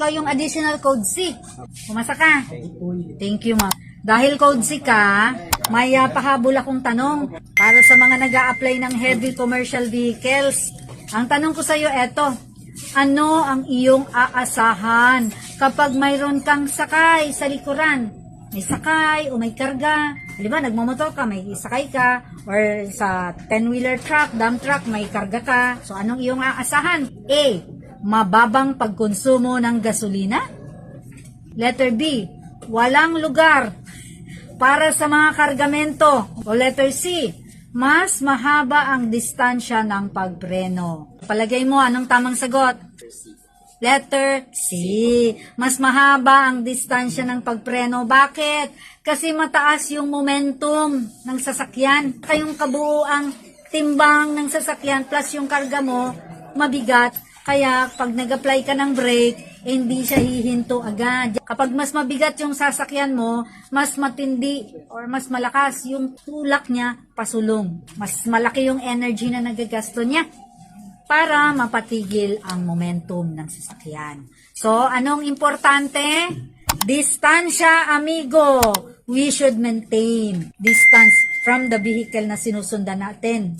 Ikaw yung additional code C. Pumasa ka. Thank you, ma'am. Dahil code C ka, may pahabol akong tanong para sa mga nag-a-apply ng heavy commercial vehicles. Ang tanong ko sa iyo eto, ano ang iyong aasahan kapag mayroon kang sakay sa likuran? May sakay o may karga. Di ba, nagmamotor ka, may sakay ka, or sa 10-wheeler truck, dump truck, may karga ka. So, anong iyong aasahan? A, mababang pagkonsumo ng gasolina. Letter B, walang lugar para sa mga kargamento. O letter C, mas mahaba ang distansya ng pagpreno. Palagay mo, anong tamang sagot? Letter C. Mas mahaba ang distansya ng pagpreno. Bakit? Kasi mataas yung momentum ng sasakyan. Kayong kabuuang timbang ng sasakyan plus yung karga mo, mabigat. Kaya pag nag-apply ka ng brake, hindi siya hihinto agad. Kapag mas mabigat yung sasakyan mo, mas matindi or mas malakas yung tulak niya pasulong. Mas malaki yung energy na nagagasto niya para mapatigil ang momentum ng sasakyan. So, anong importante? Distansya, amigo. We should maintain distance from the vehicle na sinusundan natin.